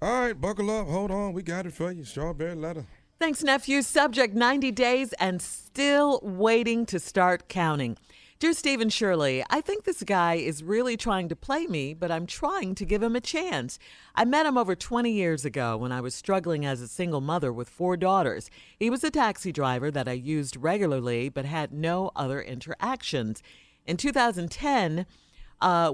All right, buckle up. Hold on. We got it for you. Strawberry letter. Thanks, nephew. Subject 90 days and still waiting to start counting. Dear Stephen Shirley, I think this guy is really trying to play me, but I'm trying to give him a chance. I met him over 20 years ago when I was struggling as a single mother with 4 daughters. He was a taxi driver that I used regularly but had no other interactions. In 2010,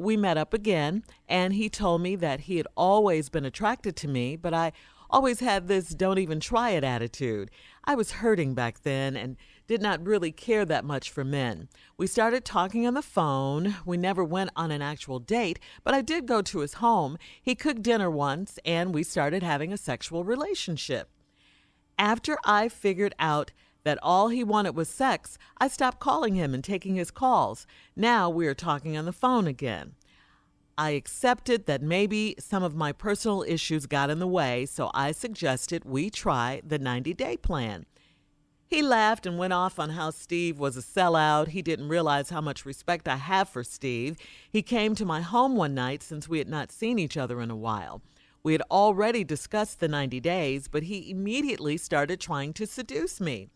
we met up again, and he told me that he had always been attracted to me, but I always had this don't even try it attitude. I was hurting back then and did not really care that much for men. We started talking on the phone. We never went on an actual date, but I did go to his home. He cooked dinner once, and we started having a sexual relationship. After I figured out that all he wanted was sex, I stopped calling him and taking his calls. Now we are talking on the phone again. I accepted that maybe some of my personal issues got in the way, so I suggested we try the 90-day plan. He laughed and went off on how Steve was a sellout. He didn't realize how much respect I have for Steve. He came to my home one night since we had not seen each other in a while. We had already discussed the 90 days, but he immediately started trying to seduce me.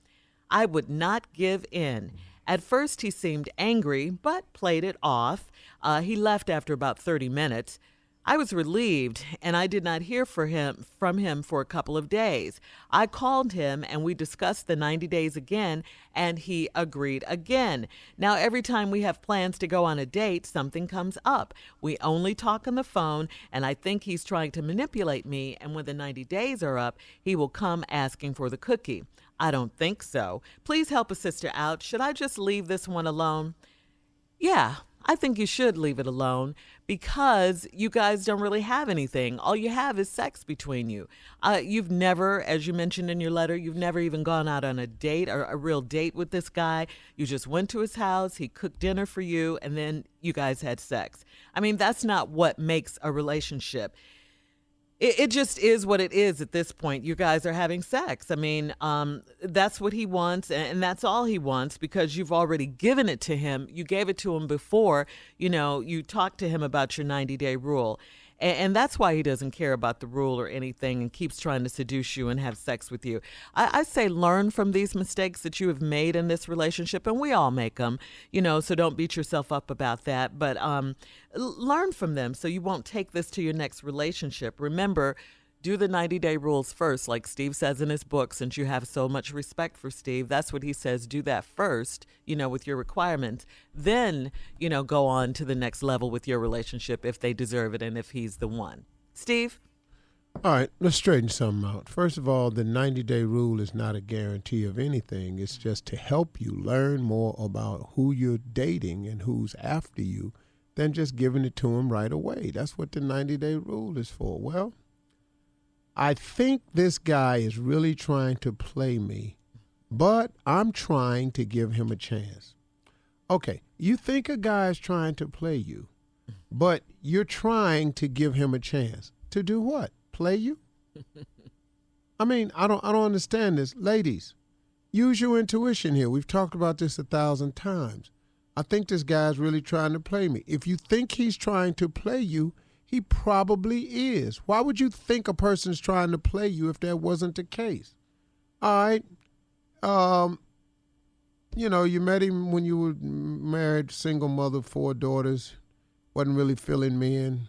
I would not give in. At first, he seemed angry, but played it off. He left after about 30 minutes. I was relieved, and I did not hear from him for a couple of days. I called him, and we discussed the 90 days again, and he agreed again. Now, every time we have plans to go on a date, something comes up. We only talk on the phone, and I think he's trying to manipulate me, and when the 90 days are up, he will come asking for the cookie. I don't think so. Please help a sister out. Should I just leave this one alone? Yeah, I think you should leave it alone because you guys don't really have anything. All you have is sex between you. You've never, as you mentioned in your letter, you've never even gone out on a date or a real date with this guy. You just went to his house, he cooked dinner for you, and then you guys had sex. I mean, that's not what makes a relationship. It just is what it is at this point. You guys are having sex. I mean, that's what he wants, and that's all he wants because you've already given it to him. You gave it to him before, you talked to him about your 90-day rule. And that's why he doesn't care about the rule or anything and keeps trying to seduce you and have sex with you. I say learn from these mistakes that you have made in this relationship, and we all make them, so don't beat yourself up about that. But learn from them so you won't take this to your next relationship. Remember, do the 90-day rules first, like Steve says in his book, since you have so much respect for Steve. That's what he says. Do that first, with your requirements. Then, go on to the next level with your relationship if they deserve it and if he's the one. Steve? All right, let's straighten something out. First of all, the 90-day rule is not a guarantee of anything. It's just to help you learn more about who you're dating and who's after you than just giving it to him right away. That's what the 90-day rule is for. Well, I think this guy is really trying to play me, but I'm trying to give him a chance. Okay, you think a guy is trying to play you, but you're trying to give him a chance. To do what? Play you? I mean, I don't understand this. Ladies, use your intuition here. We've talked about this 1,000 times. I think this guy's really trying to play me. If you think he's trying to play you, he probably is. Why would you think a person's trying to play you if that wasn't the case? All right. You met him when you were married, single mother, 4 daughters, wasn't really feeling men.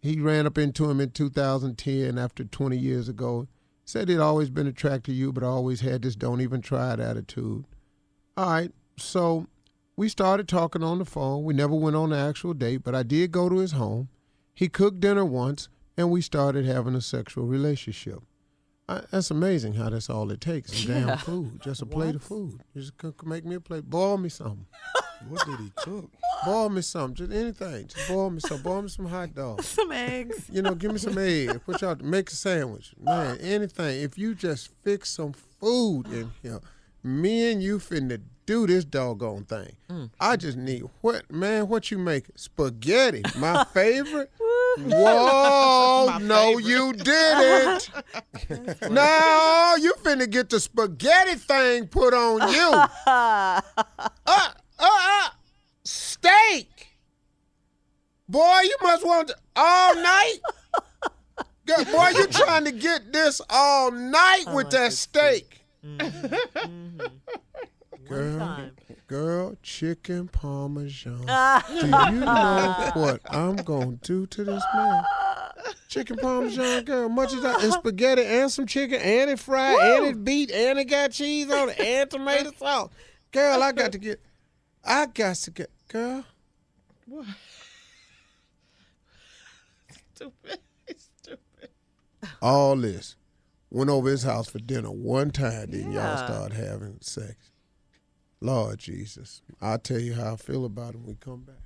He ran up into him in 2010 after 20 years ago. Said he'd always been attracted to you, but always had this don't even try it attitude. All right. So we started talking on the phone. We never went on an actual date, but I did go to his home. He cooked dinner once, and we started having a sexual relationship. That's amazing how that's all it takes. Some damn food, just a plate of food. Just make me a plate. Boil me something. What did he cook? Boil me something, just anything. Just boil me something. Boil me some hot dogs. Some eggs. Give me some eggs. Make a sandwich. Man, anything. If you just fix some food in here, me and you finna do this doggone thing. I just need, what you make? Spaghetti, my favorite? Whoa, no, you didn't. No, you finna get the spaghetti thing put on you. Steak. Boy, you must want all night. Girl, boy, you trying to get this all night with that steak. Girl, chicken parmesan. Do you know what I'm going to do to this man? Chicken parmesan, girl, much as that, and spaghetti and some chicken, and it fried, and it beat, and it got cheese on it, and tomato sauce. Girl, I got to get, girl. What? Stupid. All this. Went over his house for dinner one time, then y'all start having sex. Lord Jesus. I'll tell you how I feel about it when we come back.